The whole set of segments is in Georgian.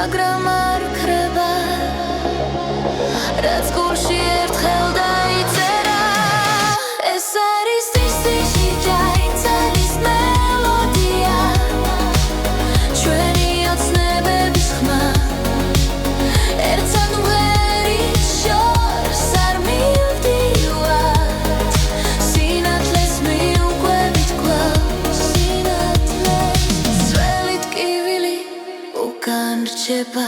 მაგრამ არ ქრება რაც გულში ერთხელ დაიწერა ეს არის ტისტიში დაიწერის მელოდია ჩვენი ოცნებების ხმა ერთად მღერის შორს არ მივდივართ სინათლეს მიუყვებით კლავს ძველი ტკივილი უკან რჩება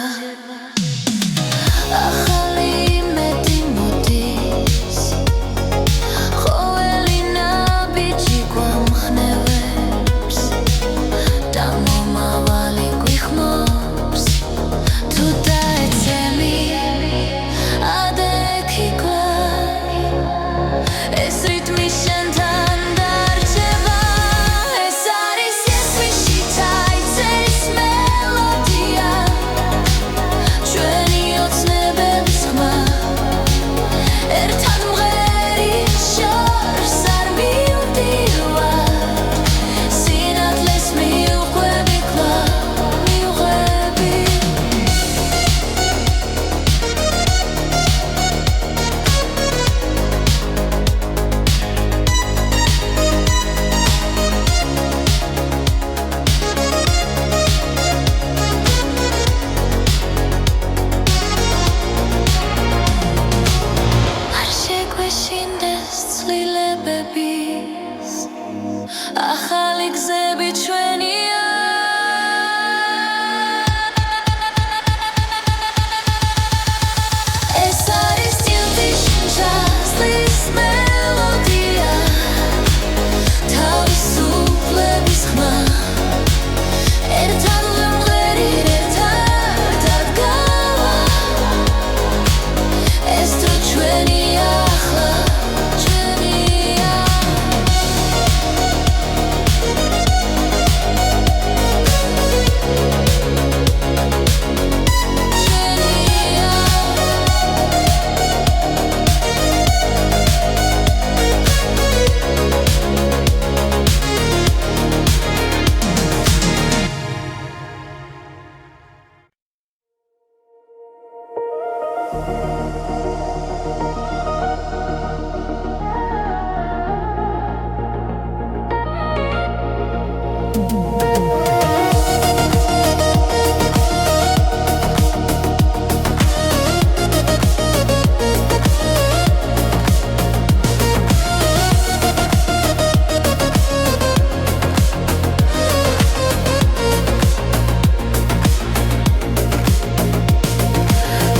ახალი იმედი მოდის ყოველი ნაბიჯი გვამხნევებს და მომავალი გვიხმობს თუ დაეცემი ადექი კლავ ეს რიტმი შენთან დარჩება ეს არის იესვიში დაიწერის მელოდია ჩვენი ოცნებების ხმა ერთად მღერის შორს არ მივდივართ სინათლეს მიუყვები კლავ მივღები არ შეგვეშინდეს ცვლილებების ახალი გზები ჩვენია ეს არის ტილტიშ-ჩასლის მელოდია თავისუფლების ხმა ერთად ვიმღერით ერთად ადგავა ეს დრო ჩვენია ახლა ჩვენია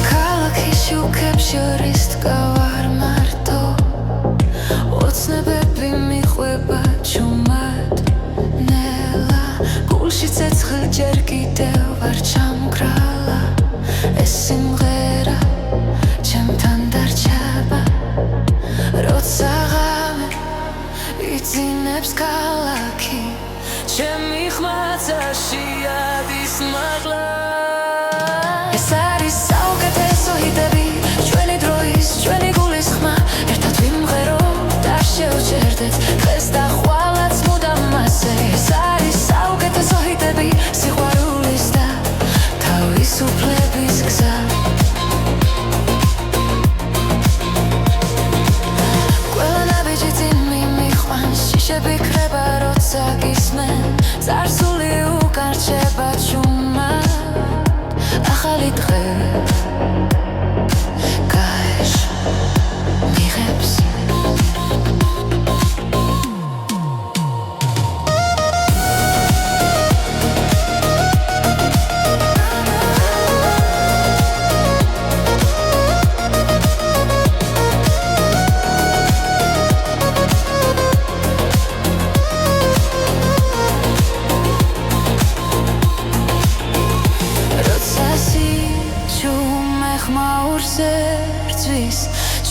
ქალაქის შუქებს შორის დგავარ მარტო ოცნებები მიყვება ჩუმად ნელა გულში ცეცხლი ჯერ კიდევ არ ჩამგრალა ეს სიმღერა ჩემთან დარჩება როცა ღამე იძინებს ქალაქი ჩემი ხმაცაში ადის მაღლა ეს არის საუკეთესო ჰიტები ჩვენი დროის ჩვენი გულის ხმა ერთად ვიმღეროთ არ შევჭერდეთ დღეს და ხვალაც მუდამ მასე ეს არის საუკეთესო ჰიტები სიყვარულის და თავისუფლების გზა ყველა ნაბიჯი წინ მიმიყვანს შიშები ქრება როცა გისმენ წარსული უკან რჩება ჩუმად ახალი დღე გაეშ მიღებს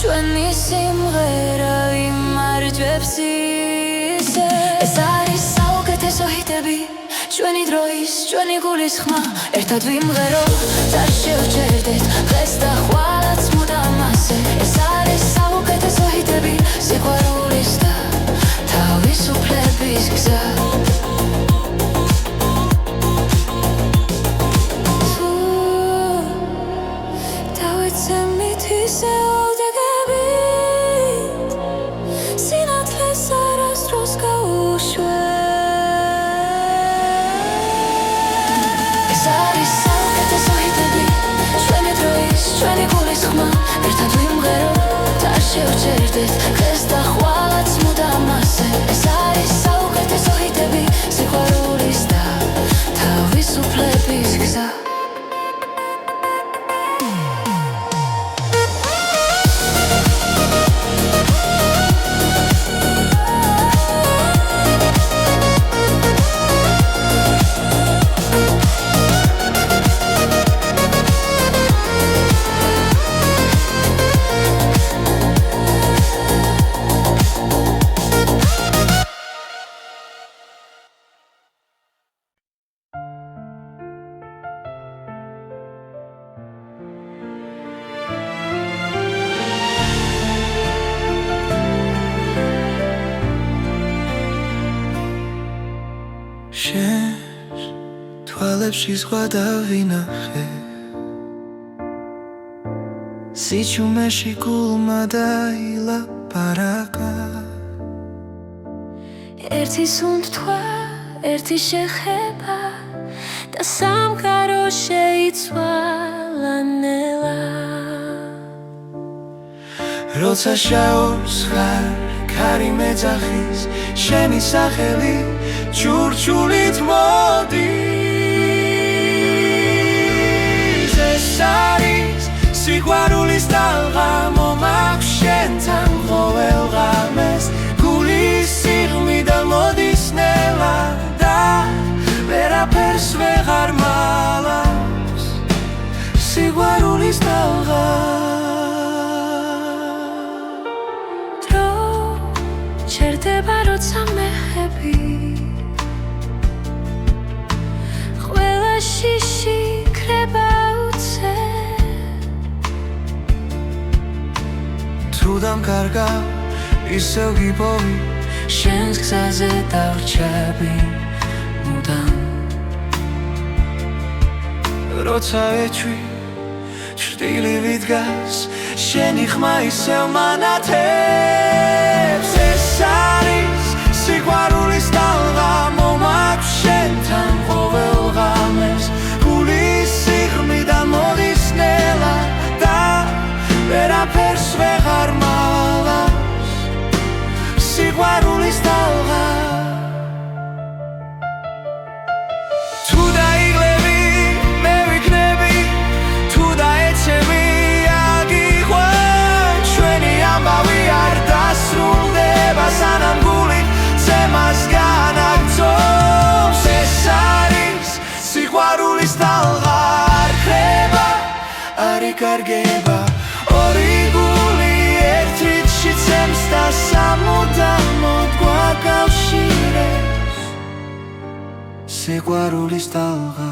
ჩვენი სიმღერა იმარჯვებს ისე ეს არის საუკეთესო ჰიტები ჩვენი დროის ჩვენი გულის ხმა ერთად ვიმღეროთ არ შევჭერდეთ დღეს და ხვალაც მუდამ მასე ეს არის საუკეთესო ჰიტები სიყვარულის და თავისუფლების გზა თუ იმღეროთ არ შევჭერდეთ დღეს და ხვალაც მუდამ ასე ეს არის საუკეთესო ჰიტები სიყვარულის და თავისუფლების გზა შენს თვალებში სხვა დავინახე სიჩუმეში გულმა დაილაპარაკა ერთი სუნთქვა ერთი შეხება და სამყარო შეიცვალა ნელა როცა შაურს ხარ ქარი მეძახის შენი სახელი ჩურჩულით მოდის ეს არის სიყვარულის ტალღა მომაქვს შენთან ყოველ ღამეს გულის სიღრმიდან მოდის ნელა და ვერაფერს ვეღარ მალავს სიყვარულის ტალღა დრო ჩერდება როცა მეხები შიში ქრება უცე თუ დამკარგა ისევ გიპოვი შენს გზაზე დავრჩები მუდამ როცა ეჩვი ჭრტილივი დგას შენი ხმა ისევ მანათებს ეს არის სიყვარულის ტალღა მომაქვს შენთან ყოველ ღამეს გულის სიღრმიდან მოდის ნელა და ვერაფერს ვეღარ მალავს სიყვარულის ტალღა თუ დაიღლები მე ვიქნები თუ დაეცემი აგიყვან ჩვენი ამბავი არ დასრულდება სანამ გული ცემას განაგრძობს ეს არის სიყვარულის ტალღა არ ხრება არ იკარგება ორი გული ერთ რიცში ცემს და სამუდამოდ გვაკავშირებს სიყვარულის ტალღა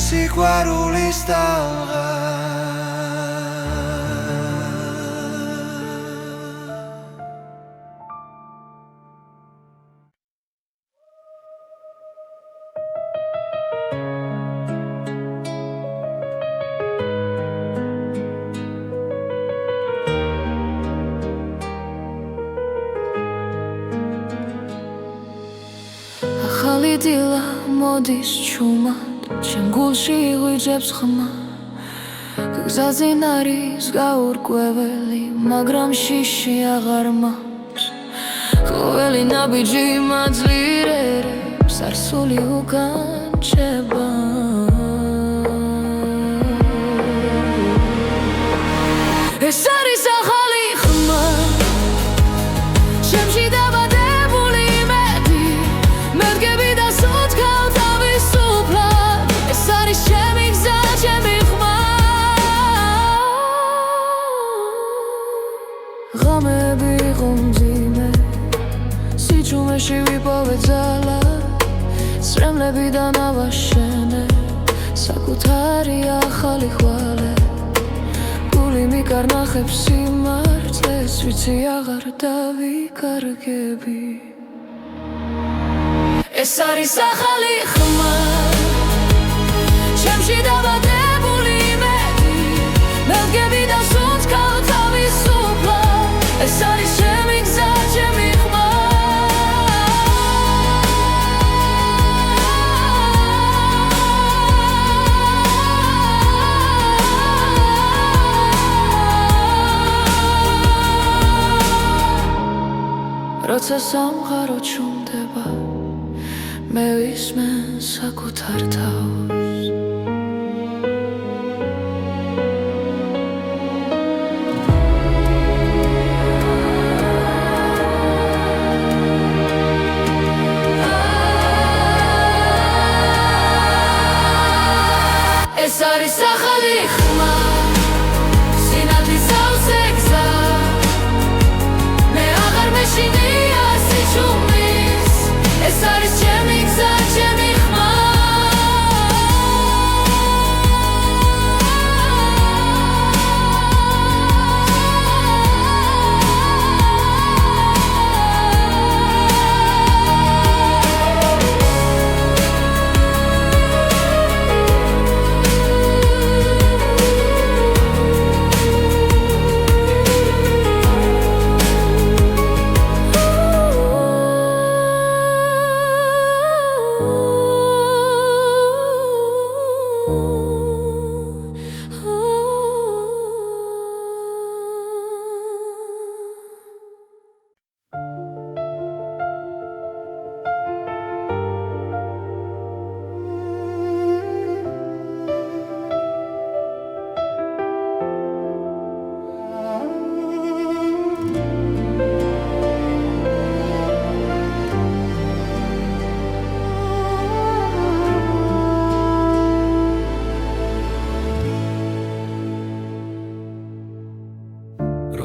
სიყვარულის ტალღა ახალი დილა მოდის ჩუმად ჩემ გულში იღვიძებს ხმა გზაზინ არის გაურკვეველი მაგრამ შიში აღარ მაქვს ყოველი ნაბიჯი მაძლიერებს არსული უკან ჩება ეს არის ახალი ხმა ჩემში დაბადებული იმედი მერგები და სუთქავ თავისუფლად ეს არის ჩემი გზა ჩემი ხმა ღამეები ღომძიმე სიჩუმეში ვიპოვე ძალა სრემლებიდან ავაშენე საკუთარი ახალი ხვალე გული ვიკარნახებ სიმართლეს, ვიცი აღარ დავიკარგები. ეს არის ახალი ხმა, ჩემში დაბადებული იმედი, მელგები და სუნთქავ თავისუფლად. ეს არის ჩემი გზა, ჩემი ხმა. როცა სამყარო ჩუმდება, მე ვისმენ საკუთარ თავს. ეს არის ახალი ხმა, სინათლის სავსე გზა, მე აღარ მეშინია სიჩუმის. ეს არის ჩემი გზა, ჩემი ხმა.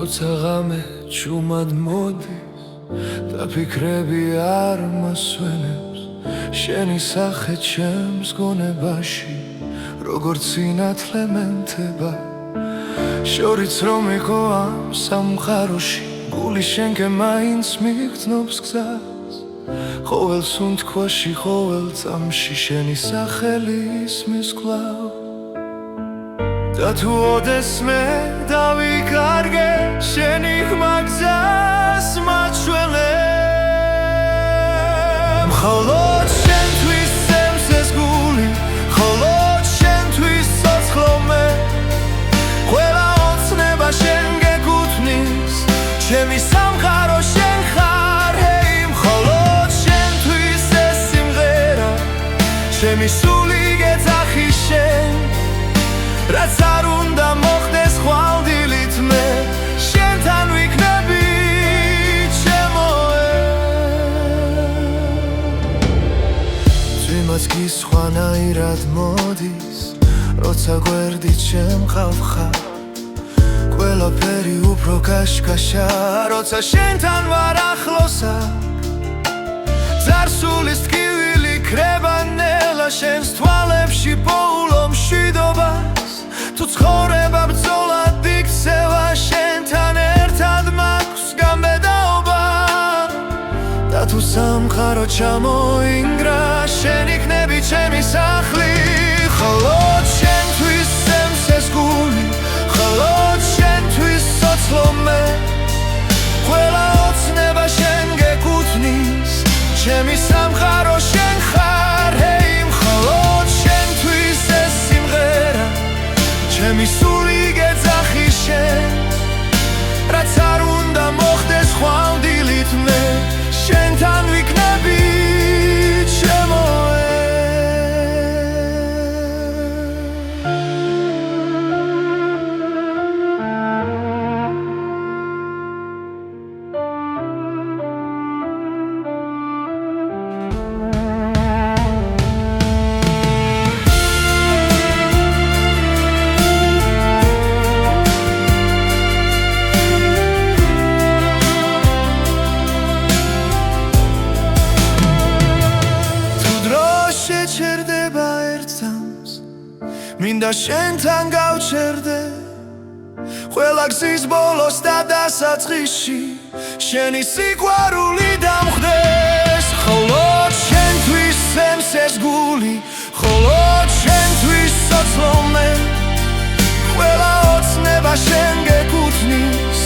როცა ღამე ჩუმად მოდის და ფიქრები არ მასვენებს, შენი სახე ჩემს გონებაში როგორც სინათლე მენთება. შორიც რომ იყო ამ სამყაროში, გული შენკენ მაინც მიგრძნობს გზას. ყოველ სუნთქვაში, ყოველ წამში შენი სახელი ისმის კვლავ. და თუ ოდესმე დავიკარგე შენი ხმა გზას მაჩვენებ. მხოლოდ შენთვის სემსეს გული, მხოლოდ შენთვის ცოცხლო მე, ყველა ოცნება შენ გეკუთვნის, ჩემი სამყარო შენ ხარ. ჰეი, მხოლოდ შენთვის ეს სიმღერა, ჩემი სული გეძახი შენ. რაც არ უნდა მოხდეს ხვალდილით, მე შენთან ვიქნები, ჩემოე. ძვიმაც კი სხვანაირად მოდის, როცა გვერდით შემყავ ხარ. ყველაფერი უფრო კაშკაშა, როცა შენთან ვარ ახლოსა. ძარსულის ტკივილი ქრება ნელა შენს თვალებში, პოულო მშვიდობას. თუ ცხოვრება ბრძოლად იქცევა, შენთან ერთად მაქვს გამბედაობა. და თუ სამყარო ჩამოინგრა, შენ იქნები ჩემი სახლი. მხოლოდ შენთვის სემსეს გული, მხოლოდ შენთვის ცოცხლო მე, ყველა ოცნება შენ გეკუთვნის, ჩემი სამყარო შენ ხარ. ჰეი, მხოლოდ შენთვის ეს სიმღერა, ჩემი სული გეძახი შენ. რაც არ უნდა მოხდეს ხვალდილით, მე შენთან ვიქნები, ჩემოე. მინდა შენთან გავჩერდე, ყველა გზის ბოლოს და დასაწყისში შენი სიყვარული დამხდეს მხოლოდ შენთვის სცემს ეს გული მხოლოდ შენთვის სოცლომე ყველა ოცნება შენ გეკუთვნის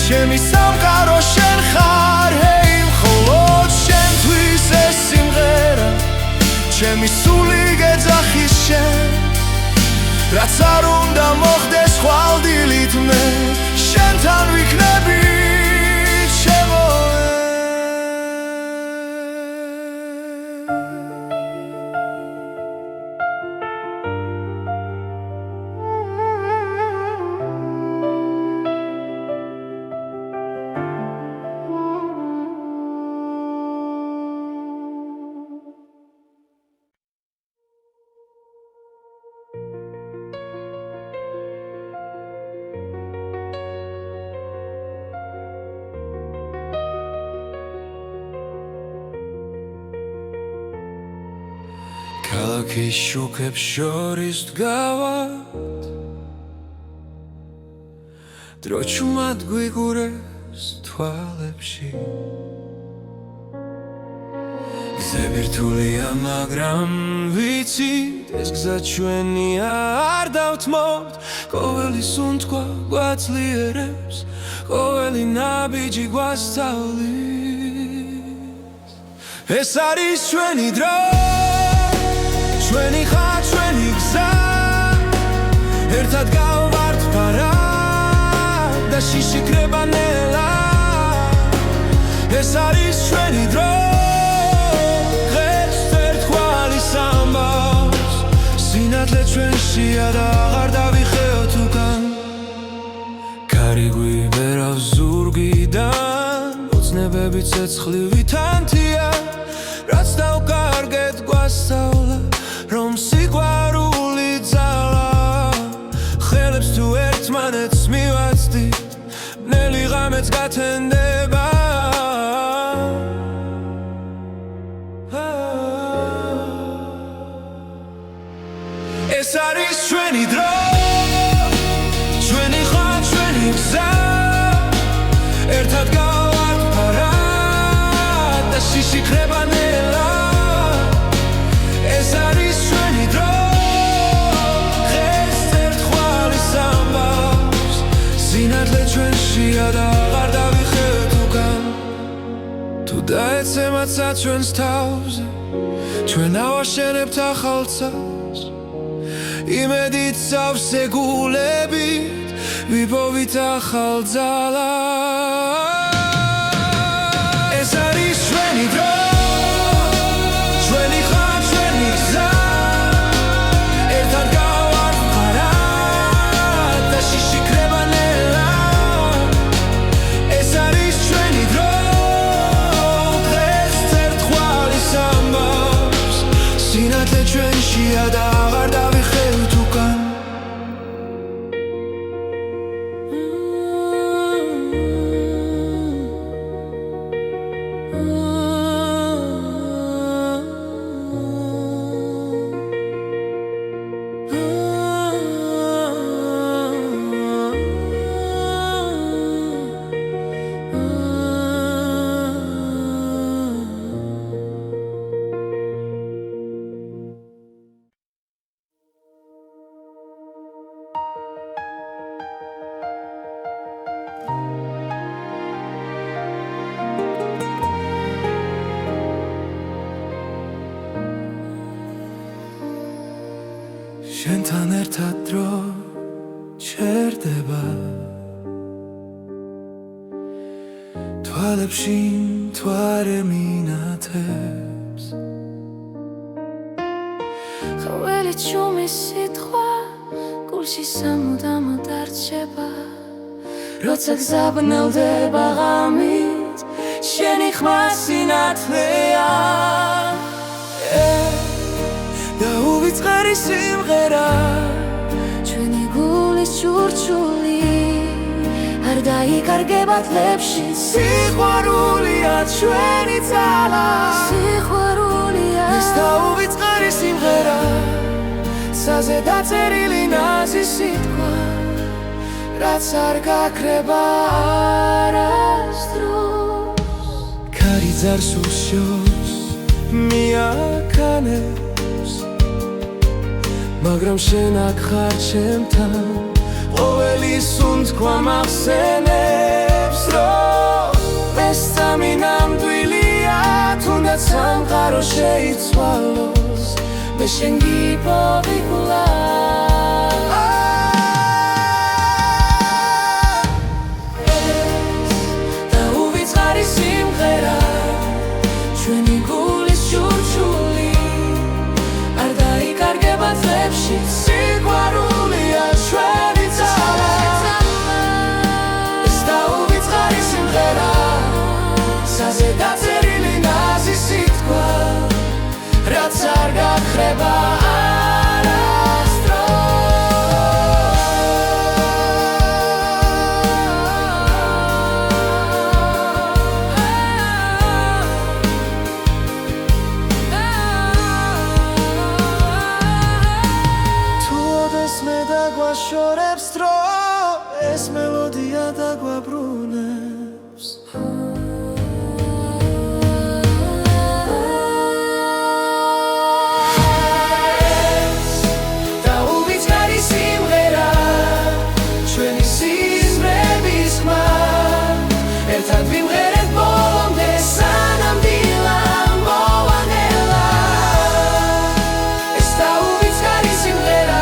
ჩემი სამყარო შენ ხარ ჰეი მხოლოდ შენთვის ეს სიმღერა ჩემი სული გეძახის შენ რაც არ უნდა მოხდეს ხვალდილით მე შენთან ვიქნები ჩემო ქალაქის შუქებს შორის დგავად დრო ჩუმად გვიგურეს თვალებში გზები რთულია მაგრამ ვიცით ეს გზა ჩვენია არ დავთმობთ ყოველი სუნთქვა გვაძლიერებს ყოველი ნაბიჯი გვასწავლის ეს არის ჩვენი დრო ჩვენი ხარ ჩვენი გზა ერთად გავვართ პარად და შიშიქრება ნელა ეს არის ჩვენი დრო დღეს ერთგვარი სამბავს სინათლე ჩვენშია და აღარ დავიხეოთ უკან კარი გვიბერავს ზურგიდან ოცნებები ცეცხლივი თანთია რაც დავკარგეთ გვასწავლა რომ სიყვარული ძალა ხელებს თუ ერთმანეთს მივაცდით ბნელი ღამეც გათენდება ეს არის ჩვენი დრო ჩვენი ხარ ჩვენი გზა ერთად გავართ პარად და შიშიქრება ნელა ეს არის ჩვენი დრო დღეს ერთგვარი სამბავს სინათლე ჩვენშია და აღარ დავიხევთ უკან თუ დაეცემაცა ჩვენს თავზე ჩვენ ავაშენებთ ახალ წელს იმედით სავსე გულებით ვიპოვით ახალ ძალას ეს არის ჩვენი დრო ჩვენი ხარ ჩვენი გზა ერთად გავართ პარად და შიშიქრება ნელა ეს არის ჩვენი დრო დღეს ერთგვარი სამბავს სინათლე ჩვენშია და აღარ დავიხევთ უკან შენთან ერთად დრო ჩერდება თვალებში მთვარე მინათებს ყოველი ჩუმი სიტყვა გულში სამუდამოდ არჩება როცა გზაბნელდება ღამით შენი ხმა სინათლეა და უვიწყარი სიმღერა ჩვენი გულის ჩურჩული არ დაიკარგება თლებში სიყვარულია ჩვენი ძალა სიყვარულია ეს და უვიწყარი სიმღერა საზე დაწერილი ნაზი სიტყვა რაც არ გაქრება არასდროს ქარი ძარს უშოს მიაქანებს მაგრამ შენ აქ ხარ ჩემთან ყოველი სუნთქვა მახსენებს რომ ეს სამი ნამდვილია თუნდაც სამყარო შეიცვალოს მე შენ გიპოვიკლა და უვიწყარი სიმღერა ჩვენი გულის ჟურჩული არ დაიკარგება წლებში სიყვარულია ჩვენი ძალა ეს და უვიწყარი სიმღერა საზე დაწერილი ნაზი სიტყვა რაც არ გაქრება შორებს დრო ეს მელოდია დაგვაბრუნებს და უვიწყარი სიმღერა ჩვენი სიზმრების ხმა ერთად ვიმღერებ ბოლომდე სანამ დილა მოვანელა ეს და უვიწყარი სიმღერა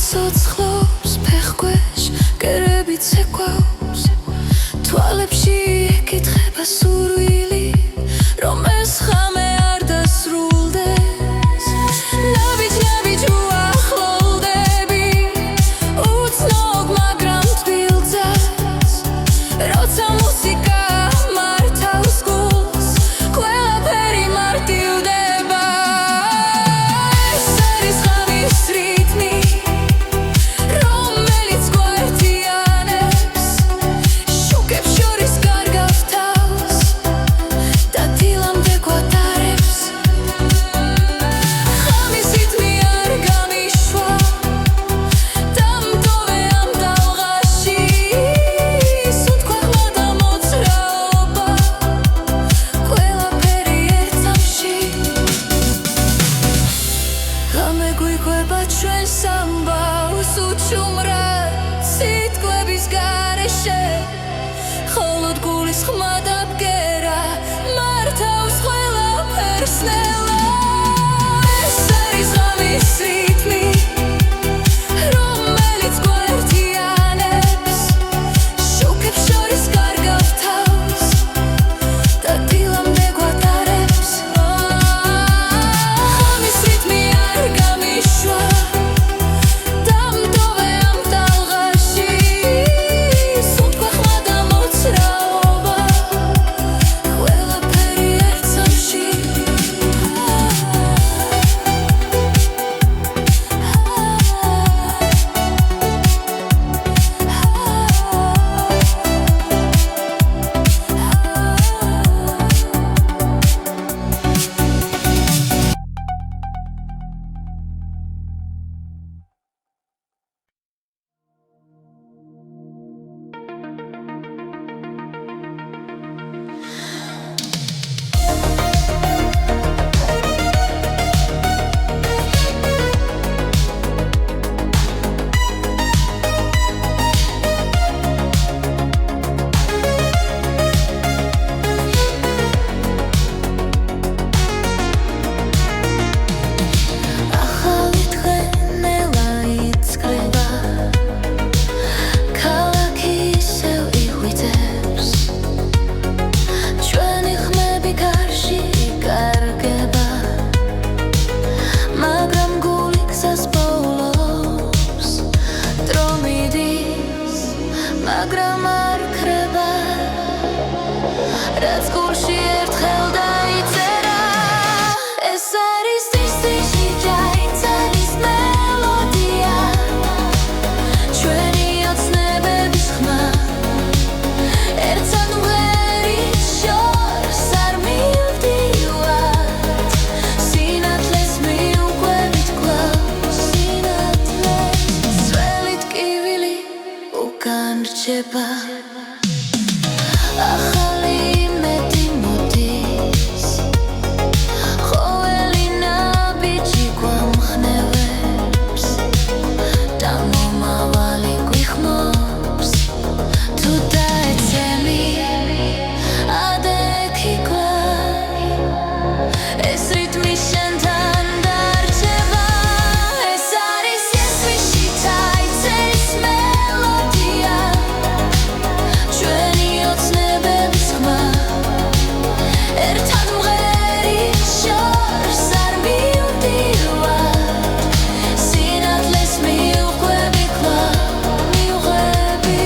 ცოცხლობს ფეხქვეშ კერებით ცეკვავს თვალებში ეკითხება სურვილი რომ ეს ხამე არ დასრულდეს ნაბიჯ უახლოვდები უცნობ მაგრამ თბილძაც როცა მუსიკა მართავს გულს ყველაფერი მარტივდება ეს არის ხამის რიტმი ხოლოდ გულის ხმა და ბგერა მართავს ყველაფერს ნელა ეს არის ღამის რიტმი რომელიც გვერდიანებს რჩება ახალი იმედი მოდის ყოველი ნაბიჯი გვამხნევებს და მომავალი გვიხმობს თუ დაეცემი ადექიკლა ეს რიტმი შენთან დარჩება ეს არის ესვიში წაიწერის მელოდია ჩვენი ოცნებების ხმა ერთად მღერი შორს არ მივდივარ სინათლეს მივყვები კვლავ მივღები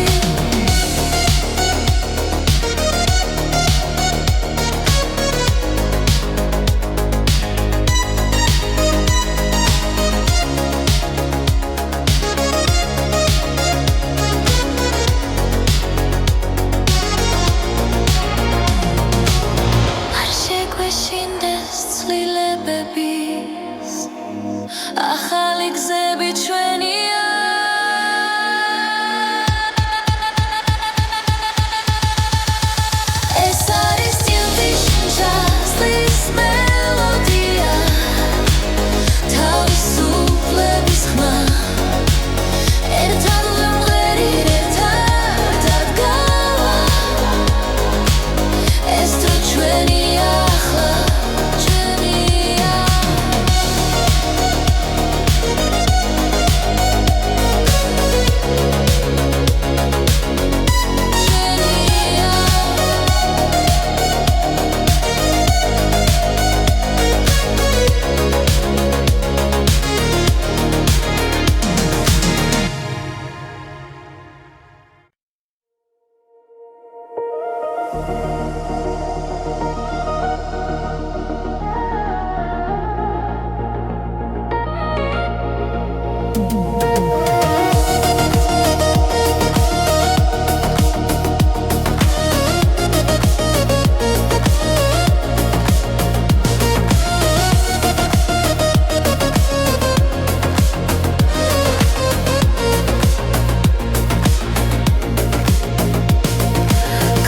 არ შეგვეშინდეს ცვლილებების ახალი გზები ჩვენია ეს არის წილდის ჩასლის მელოდია თავისუფლების ხმა ერთად ვიმღერი ერთად ადგავა ეს თუ ჩვენია ახლა ჩვენია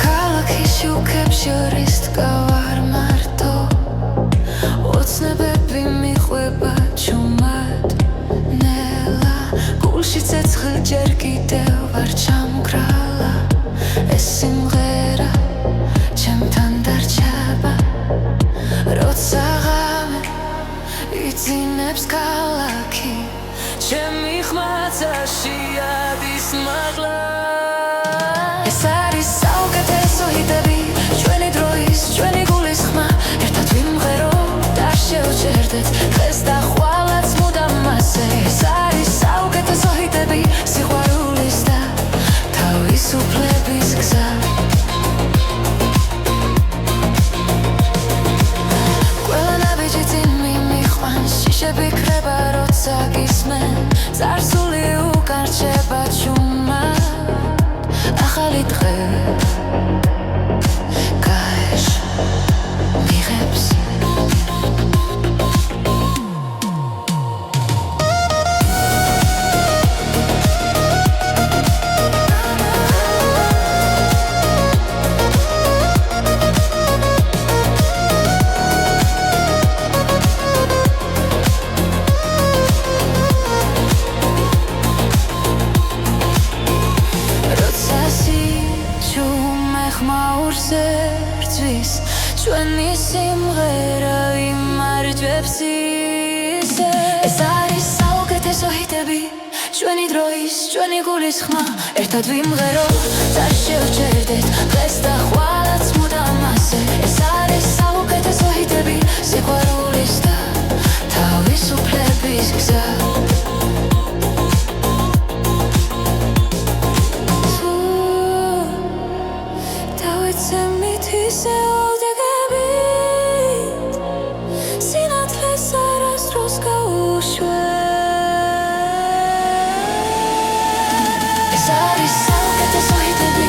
ქალაქის შუქებს შორის დგავარ მარტო ოცნებები მიყვება ჩუმად ნელა გულში ცეცხლი ჯერ კიდევ არ ჩამგრალა ეს სიმღერა ჩემთან დარჩება როცა ღამე იძინებს ქალაქი ჩემი ხმაცაში ადის მაღლა ეს არის საუკეთესო ჰიტები ჩვენი დროის ჩვენი გულის ხმა ერთად ვიმღეროთ არ შევჭერდეთ დღეს და ხვალაც მუდამ მასე ეს არის საუკეთესო ჰიტები სიყვარულის და თავისუფლების გზა ყველა ნაბიჯი წინ მიმიყვანს შიშები ქრება როცა გისმენ წარსული უკან რჩება ჩუმად ახალი დღე გაეშ მიღებს ჩვენი სიმღერა იმარჯვებს ისე ეს არის საუკეთესო ჰიტები ჩვენი დროის ჩვენი გულის ხმა ერთად ვიმღეროთ არ შევჭერდეთ დღეს და ხვალაც მუდამ მასე ეს არის საუკეთესო ჰიტები სიყვარულის და თავისუფლების გზა დავიცემით ისე ოდეგებით სინათლეს არასდროს გაუშვებ ეს არის საუკეთესო ჰიტები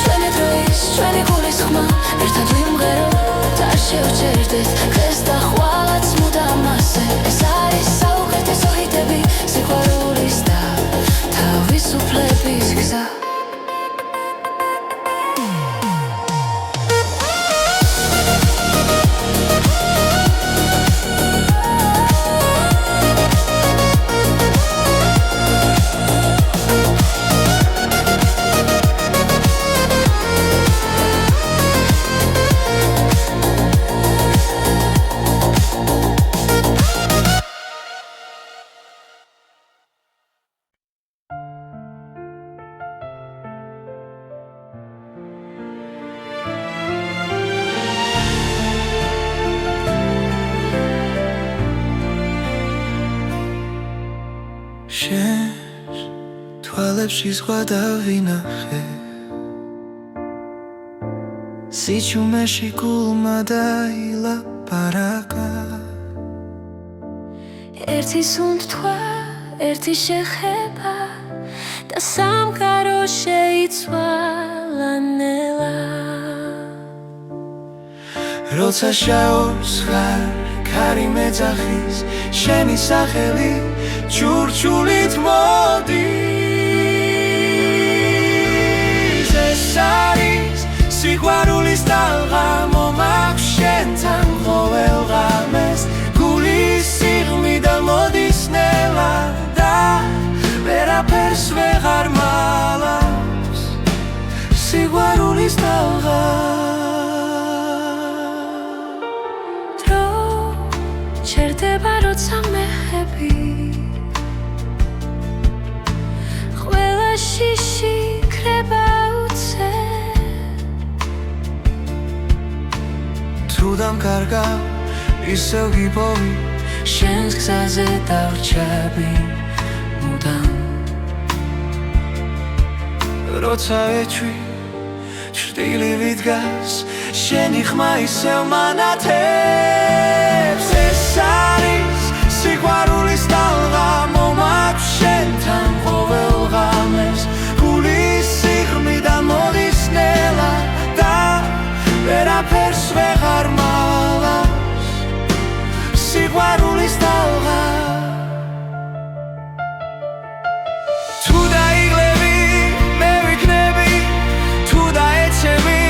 ჩვენი დროის ჩვენი გულის ხმა ერთად ვიმღეროთ არ შევჭერდეთ დღეს და ხვალაც მუდამ მასე ეს არის საუკეთესო ჰიტები სიყვარულის და თავისუფლების გზა თვალებში სხვა დავინახე სიჩუმეში გულმა დაილაპარაკა ერთი სუნთქვა, ერთი შეხება და სამყარო შეიცვალა ნელა როცა შაობს ხარ ქარი მეძახის შენი სახელი ჩურჩულით მოდის ეს არის სიყვარულის ტალღა მომაქვს შენთან ყოველ ღამეს გულის სიღრმიდან მოდის ნელა და ვერაფერს ვეღარ მალავს სიყვარულის ტალღა ჩერდება როცა მეხები ყველა შიში ქრება უცე თუ დამკარგა ისევ გიპოვი შენს გზაზე დავრჩები მუდამ როცა ეჩვი ჭრტილივი დგას შენი ხმა ისევ მანათებს ეს არის სიყვარულის ტალღა მომაქვს შენთან ყოველ ღამეს გულის სიღრმიდან მოდის ნელა და ვერაფერს ვეღარ მალავს სიყვარულის ტალღა თუ დაიღლები მე ვიქნები თუ დაეცემი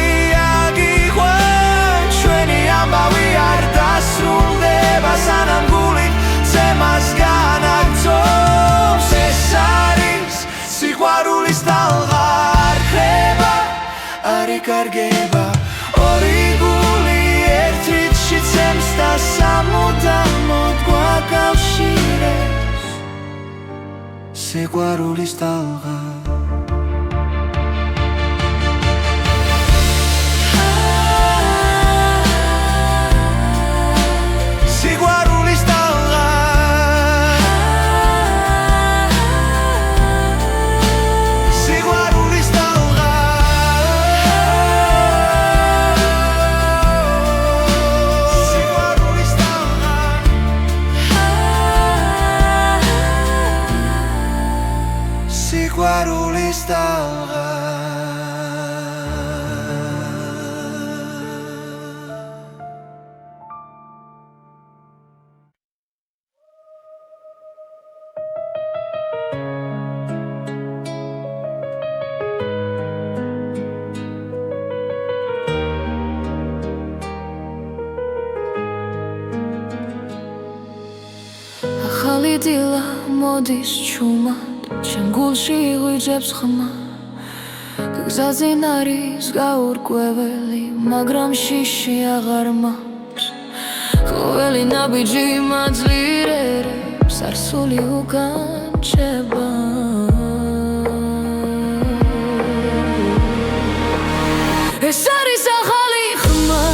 აგიყვან ჩვენი ამბავი არ დასრულდება სანამ გული ცემას განაგრძობს ეს არის სიყვარულის ტალღა არ ხრება არ იკარგება ორი გული ერთ რიცში ცემს და სამუდამოდ გვაკავშირებს სიყვარულის ტალღა სიყვარულის ტალღა სიყვარულის ტალღა სიყვარულის ტალღა სიყვარულის ტალღა ახალი დილა მოდის ჩუმად ჩემ გულში იღვიძებს ხმა გზაზინ არის გაურკვეველი მაგრამ შიში აღარ მაქვს ყოველი ნაბიჯი მაძლიერებს არსული უკან რჩება ეს არის ახალი ხმა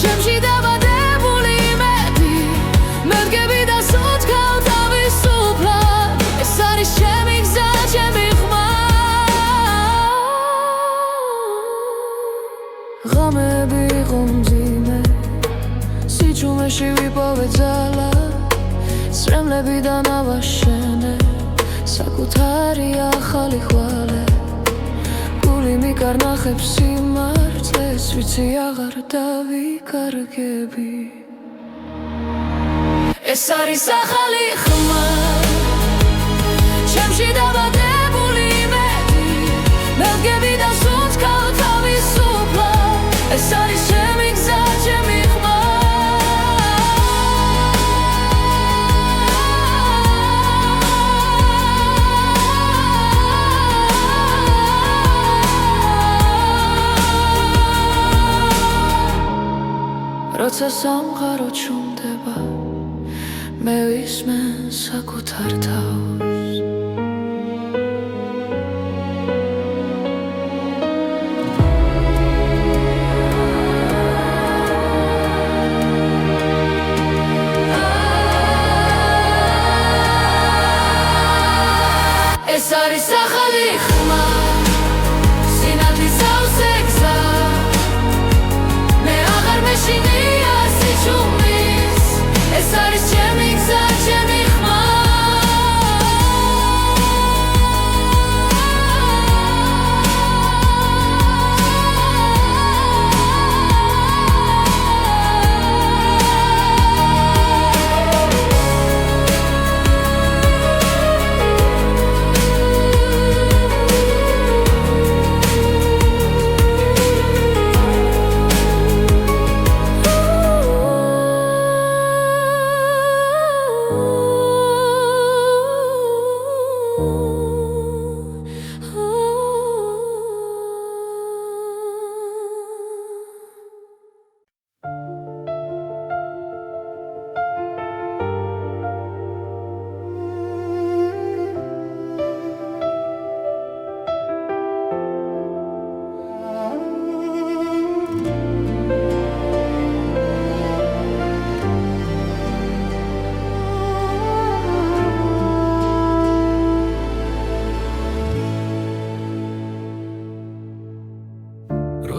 ჩემში დაბადებული იმედი მე ვდგები და სუცქავ თავისუფლად ეს არის ჩემი გზა ჩემი ხმა ღამეები იყო მძიმე სიჩუმეში ვიპოვე ძალა სრემლებიდან ავაშენე საკუთარი ახალი ხვალე გული მიკარნახებს სიმართლეს ვიცი აღარ დავიკარგები ეს არის ახალი ხმა ჩემში დაბადებული იმედი მე ვდგები და სუცქავ თავისუფლად ეს არის ჩემი გზა ჩემი ხმა როცა სამყარო ჩუმდება მე ვისმენ საკუთარ თავს არის ახალი ხმა სინათლის ავზე გზა მე აღარ მეშინია სიჩუმის ეს არის ჩემი გზა ჩემი ხმა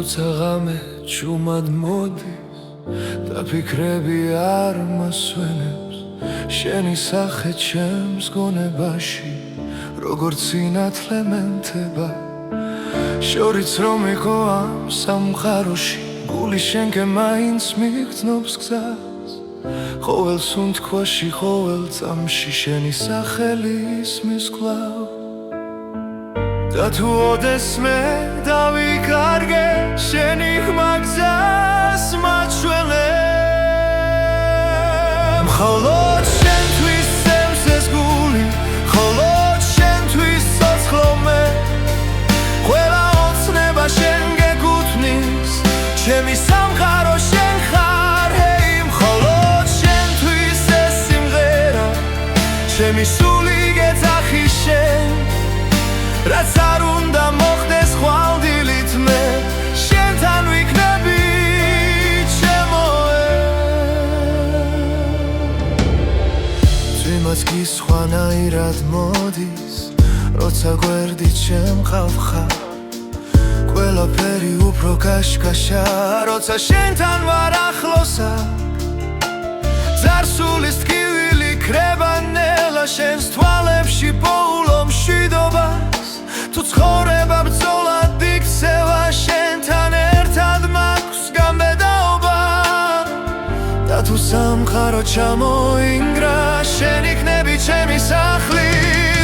როცა ღამე ჩუმად მოდის და ფიქრები არ მასვენებს შენი სახე ჩემს გონებაში როგორც სინათლე მენთება შორიც რომ იყო ამ სამყაროში გული შენკე მაინც მიგრძნობს გზას ყოველ სუნთქვაში ყოველ წამში შენი სახელი ისმის კვლავ და თუ ოდესმე დავიკარგე შენი ხმა გზას მაჩვენებ მხოლოდ შენთვის სემსეს გული მხოლოდ შენთვის ცოცხლო მე ყველა ოცნება შენ გეკუთვნის ჩემი სამყარო შენ ხარ ჰეი მხოლოდ შენთვის ეს სიმღერა ჩემი სული გეძახი შენ რაც არ უნდა მოხდეს ხვალდილით მე შენთან ვიქნები ჩემოე ძვიმაც გისხვანაირად მოდის როცა გვერდით შემყავ ხარ ყველაფერი უფრო კაშკაშა როცა შენთან ვარ ახლოსა ძარსულის ტკივილი ქრება ნელა შენს თვალებში პოულო მშვიდობა თუ ცხოვრება ბრძოლად იქცევა შენთან ერთად მაქვს გამბედაობა და თუ სამყარო ჩამოინგრა შენ იქნები ჩემი სახლი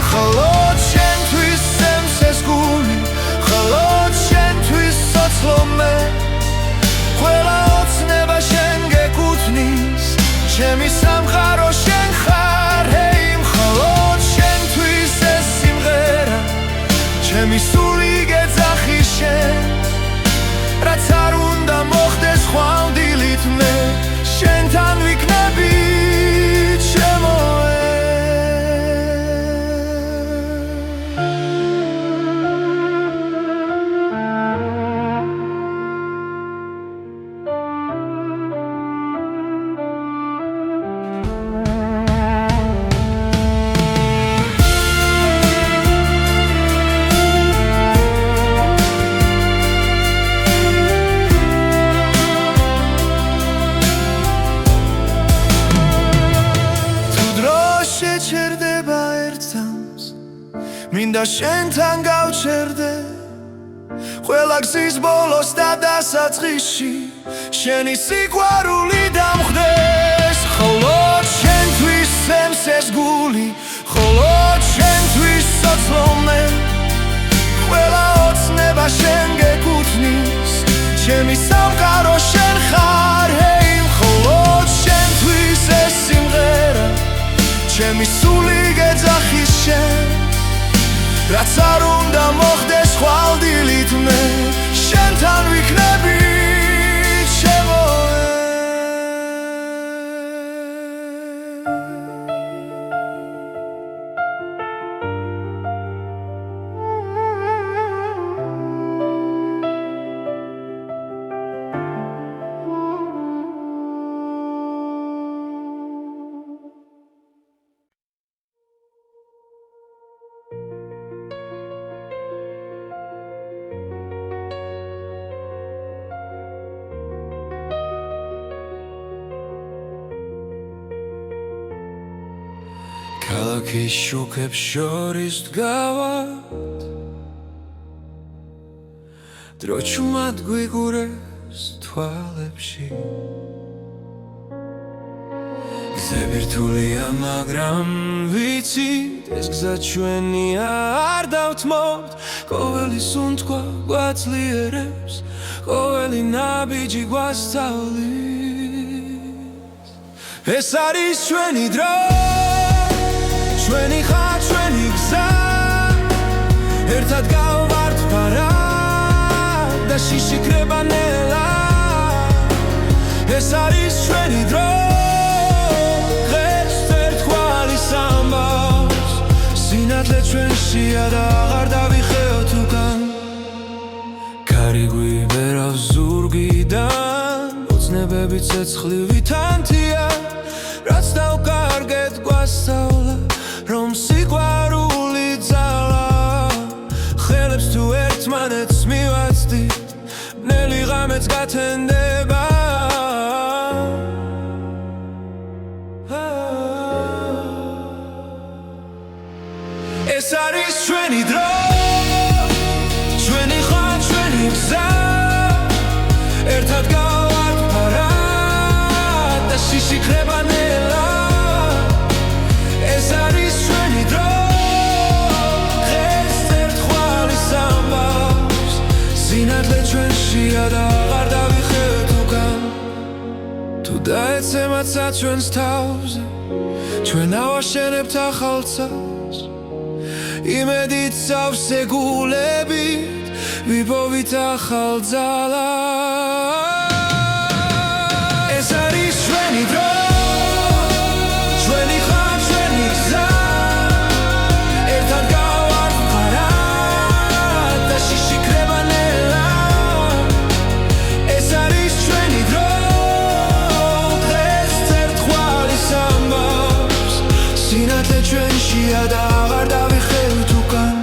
მხოლოდ შენთვის სემსეს გული მხოლოდ შენთვის ცოცხლო მე ყველა ოცნება შენ გეკუთვნის ჩემი სამყარო შენ ხარ ჰეი მხოლოდ შენთვის ეს სიმღერა ჩემი სული გეძახი შენ რაც არ უნდა მოხდეს ხვალდილით მე შენთან ვიქნები ჩემოე შეჩერდება ერთს მინდა შენთან გავჩერდე ყველა გზის ბოლოს და დასაწყისში შენი სიყვარული დამხდეს მხოლოდ შენთვის სემსეს გული მხოლოდ შენთვის ცოცხლო მე ყველა ოცნება შენ გეკუთვნის ჩემი სამყარო შენ ხარ ჰეი მხოლოდ შენთვის ეს სიმღერა ჩემი სული გეძახი შენ რაც არ უნდა მოხდეს ხვალდილით მე შენთან ვიქნები ჩემოე ქარქის შუქებს შორის დგავად დრო ჩუმად გვიგურეს თვალებში გზები რთულია მაგრამ ვიცით ეს გზა ჩვენია არ დავთმობთ ყოველი სუნთქვა გვაძლიერებს ყოველი ნაბიჯი გვასწავლის ეს არის ჩვენი დრო ჩვენი ხარ ჩვენი გზა ერთად გავვართ ფარად და შიში კრება ნელა ეს არის ჩვენი დრო სინათლე ჩვენშია და აღარ დავიხეოთ უკან ქარი გვიბერავს ზურგიდან ოცნებები ცეცხლივი თანთია რაც დავკარგეთ გვასწავლა რომ სიყვარული ძალა ხელებს თუ ერთმანეთს მივაცდით ბნელი ღამეც გათენდება ეს არის ჩვენი დრო ჩვენი ხარ ჩვენი გზა ერთად გავართ ფარად და შიში კრება ნელა ეს არის ჩვენი დრო დღეს ერთხვალის ამბავს სინათლე ჩვენშია და აღარ დავიხევთ უკან თუ დაეცემაცა ჩვენს თავზე ჩვენ ავაშენებთ ახალ ცას იმედით სავსე გულებით ვიპოვით ახალ ძალას ეს არის ჩვენი დრო ჩვენი ხარ ჩვენი გზა ერთად გავართ ფარად და შიში კრება ნელა ეს არის ჩვენი დრო დღეს ერთხვალის ამბავს სინათლე ჩვენშია და აღარ დავიხევთ უკან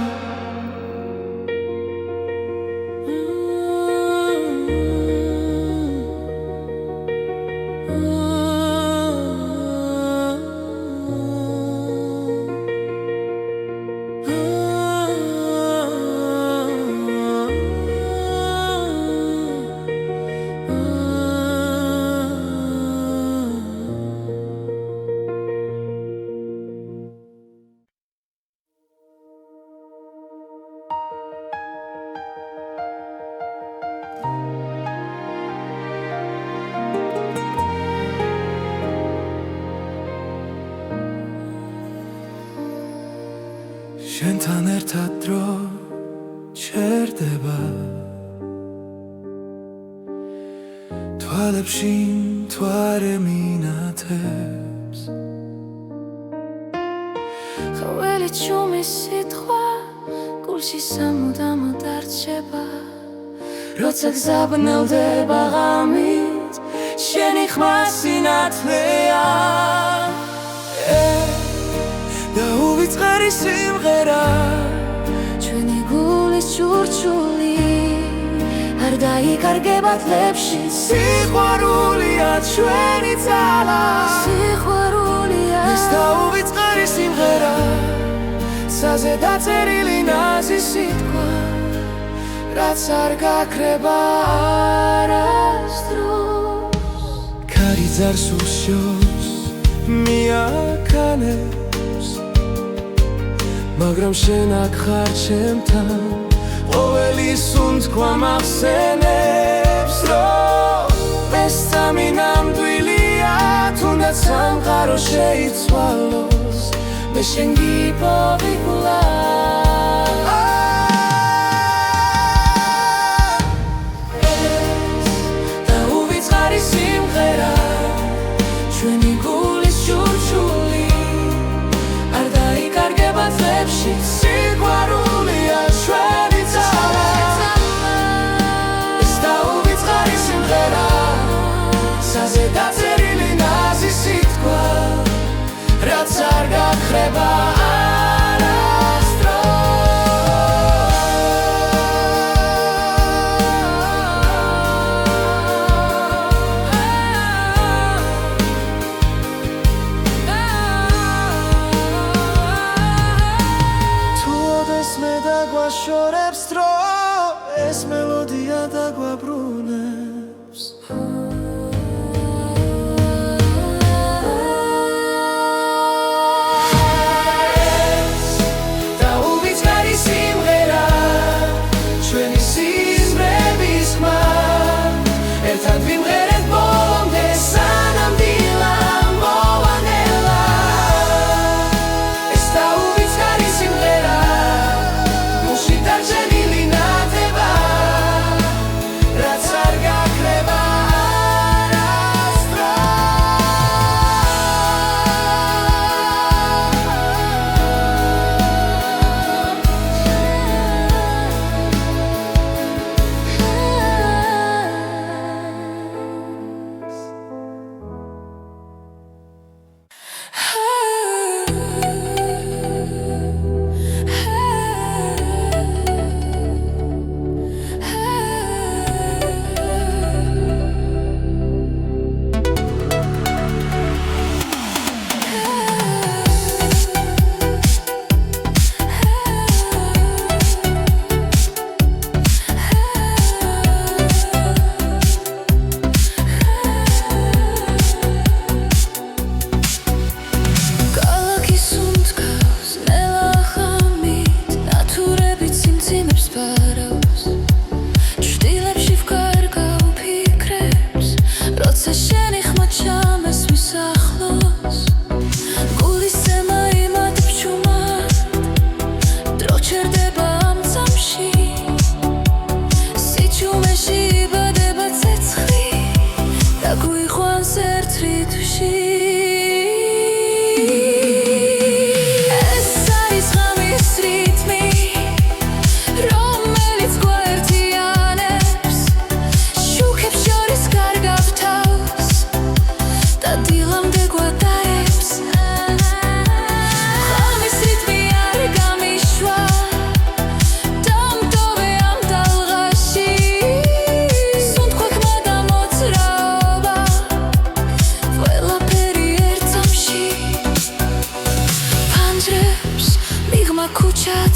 შენთან ერთად დრო ჩერდება თვალებში მთვარე მინათებს ყოველი ჩუმის სიტყვა გულში სამუდამოდ არჩება როცა გზაბნელდება ღამით შენი ხმა სინათლეა და უვიწყარი სიმღერა ჩვენი გულის ჩურჩული არ დაიკარგება თლებში სიყვარულია ჩვენი ძალა სიყვარულია ეს და უვიწყარი სიმღერა ცაზე დაწერილი ნაზი სიტყვა რაც არ გაქრება არასდროს ქარი ძარს უსჯობს მიაქანებს მაგრამ შენ აქ ხარ ჩემთან ყოველი სუნთქვა მახსენებს რომ ეს სამი ნამდვილია თუნდაც სამყარო შეიცვალოს მე შენ გიპოვი კვლავ და უვიწყარი სიმღერა ჩვენი გულის ჩურჩული არ დაიკარგება თლებში სიყვარულია ჩვენი ძალა ეს და უვიწყარი სიმღერა ცაზე დაწერილი ნაზი სიტყვა რაც არ გაქრება არა გვაშორებს დრო ეს მელოდია დაგვაბრუნებს და უვიწყარი სიმღერა ჩვენი სიზმრების ხმა ერთად ვიმღერეთ ბოლომდე სანამ დილა მოვანელა ეს და უვიწყარი სიმღერა გულში დარჩენილი ნათება რაც არ გაქრება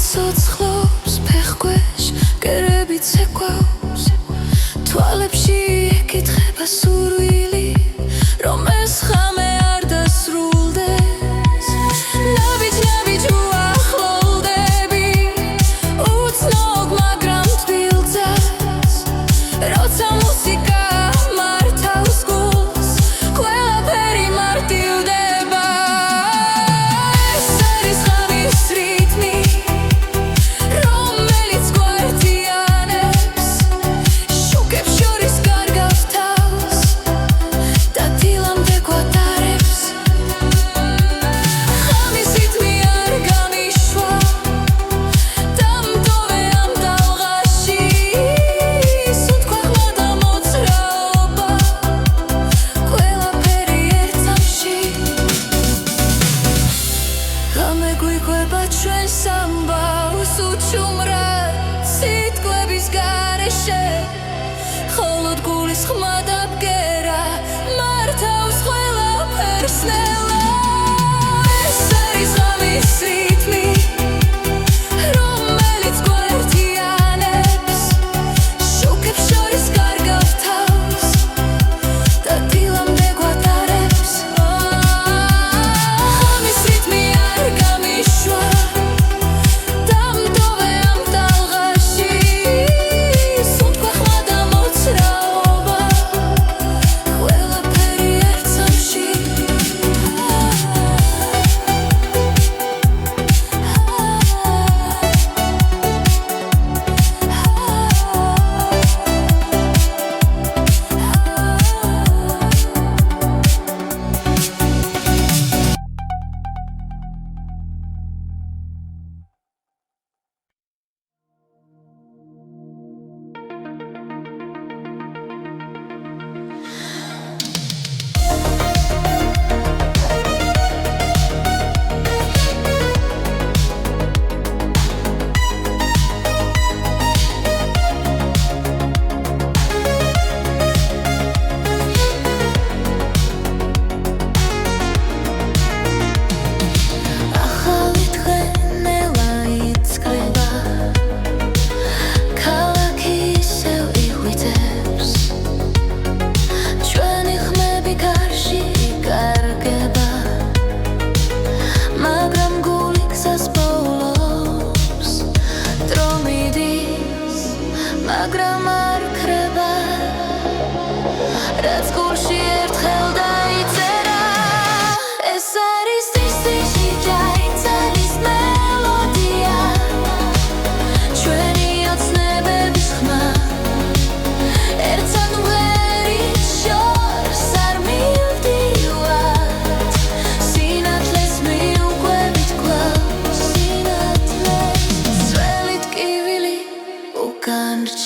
ცოცხლობს ფეხქვეშ კერები ცეკვავს თვალებში ეკითხება სურვილი რომ ეს ხამე არ დასრულდეს ნაბიჯ უახლოვდები უცნობ მაგრამ თბილ ძას როცა მუსიკა მართავს გულს ყველაფერი მარტივდება ეს არის ხამის რიტმი холод გულის ხმა და ბგერა მართავს ყველაფერს ნელა ეს არის ღამის რიტმი რომელიც გვერდიანებს შუქებს შორის კარგავს თავს და დილამდე გვატარებს ღამის რიტმი არ გამიშვა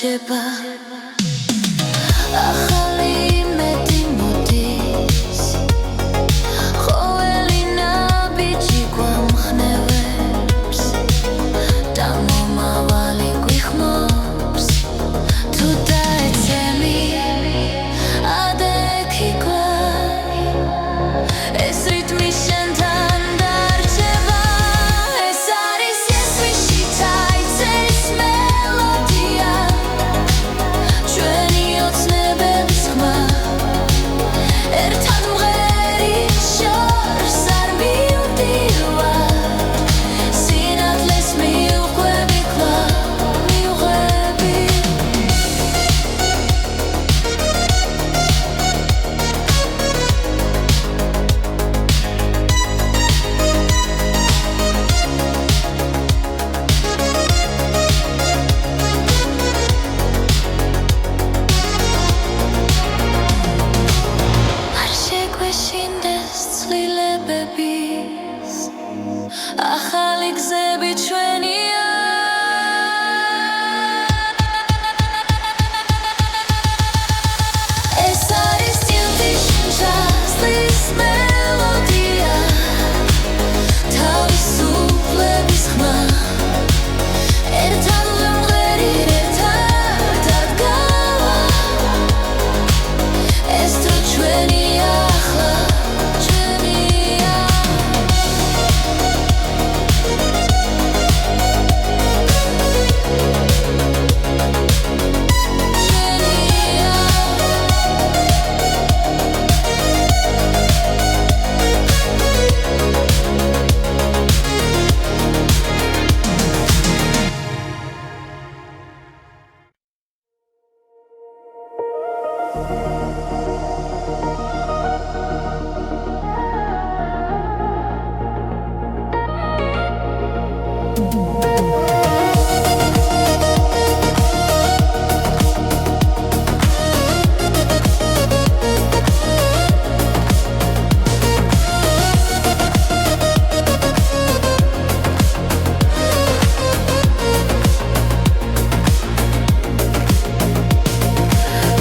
რჩება ახალი იმედი მოდის ყოველი ნაბიჯი გვამხნევებს და მომავალი გვიხმობს თუ დაეცემი ადექი კლავ ეს რიტმი შენთან დარჩება ეს არის ესმიში დაიწერის მელოდია ჩვენი ოცნებების ხმა ერთად მღერი შორს არ მივდივარ სინათლეს მივყვები კვლავ მივყვები არ შეგვეშინდეს ცვლილებების ახალი გზები ჩვენია ეს არის წილდის ჟაზლის მელოდია თავისუფლების ხმა ერთად ვიმღერი ერთად ადგავა ეს თუ ჩვენია ახლა ჩვენია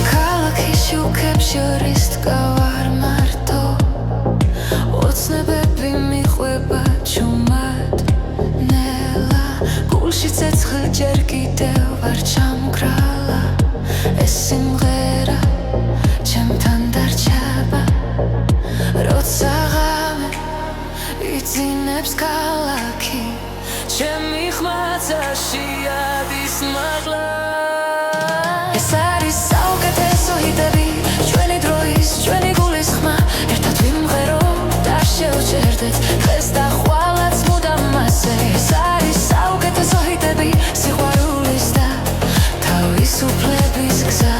ქალაქის შუქებს შორის დგავარ მარტო ოცნებები მიყვება ჩუმად ნელა გულში ცეცხლი ჯერ კიდევ არ ჩამგრალა ეს სიმღერა ჩემთან დარჩება როცა ღამე იძინებს ქალაქი ჩემი ხმაცაში ადის მაღლა ეს არის საუკეთესო ჰიტები ჩვენი დროის ჩვენი გულის ხმა ერთად ვიმღეროთ არ შევჭერდეთ დღეს და ხვალაც მუდამ მასე ეს არის საუკეთესო ჰიტები სიყვარულის და თავისუფლების გზა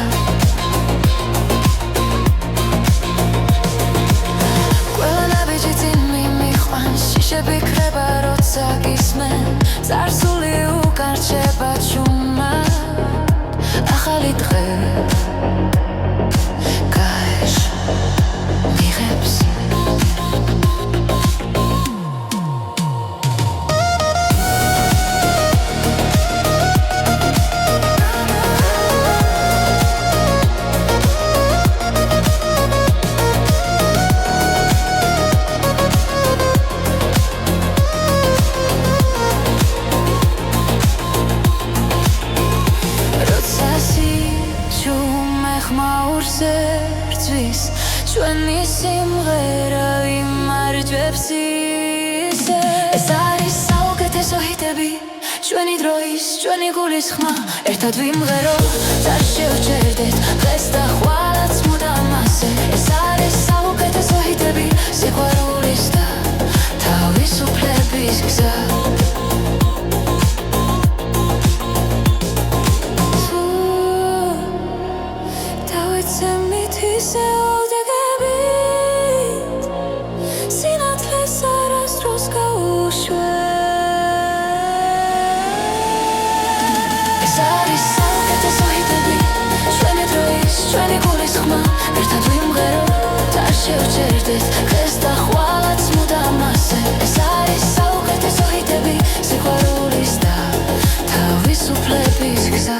ყველა ნაბიჯი წინ მიმიყვანს შიშები ქრება როცა გისმენ წარსული უკან რჩება ჩუმად ახალი დღე გაეშ მიღებს ჩვენი სიმღერა იმარჯვებს ისე ეს არის საუკეთესო ჰიტები ჩვენი დროის ჩვენი გულის ხმა ერთად ვიმღეროთ არ შევჭერდეთ დღეს და ხვალაც მუდამ მასე ეს არის საუკეთესო ჰიტები სიყვარულის და თავისუფლების გზა დავიცემით ისე ოდეგებით სინათლეს არასდროს გაუშვებ ეს არის საუკეთესო ჰიტები ჩვენი დროის ჩვენი გულის ხმა ერთად ვიმღეროთ არ შევჭერდეთ დღეს და ხვალაც მუდამ მასე ეს არის საუკეთესო ჰიტები სიყვარულის და თავისუფლების გზა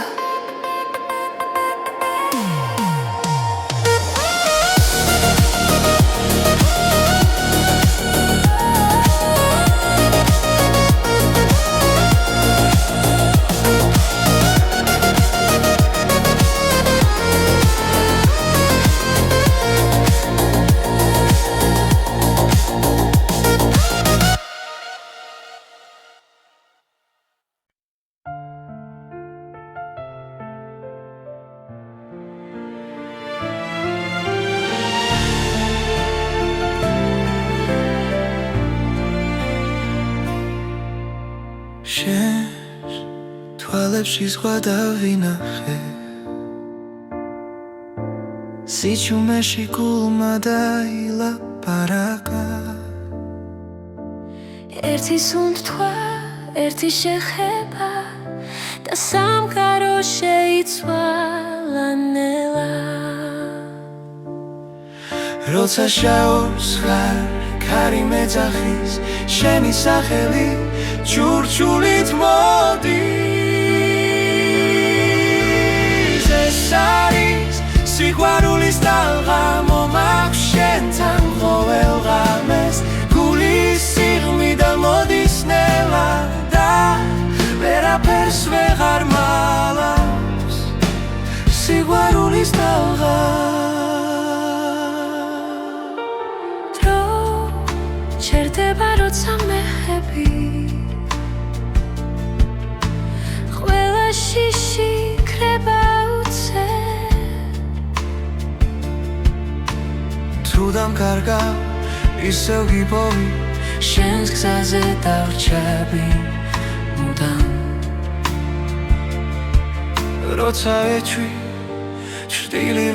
თვალებში სხვა დავინახე სიჩუმეში გულმა დაილაპარაკა ერთი სუნთქვა, ერთი შეხება და სამყარო შეიცვალა ნელა როცა შაურს ხარ ქარი მეძახის შენი სახელი ჩურჩულით მოდის ეს არის სიყვარულის ტალღა მომაქვს შენთან ყოველ ღამეს გულის სიღმიდან მოდის ნელა და ვერაფერს ვეღარ მალავს სიყვარულის ტალღა ჩერდება როცა მეხები ყველა შიში ქრება უცე თუ დამკარგა ისევ გიპოვი შენს გზაზე დავრჩები მუდამ როცა ეჩვი ჭრტილი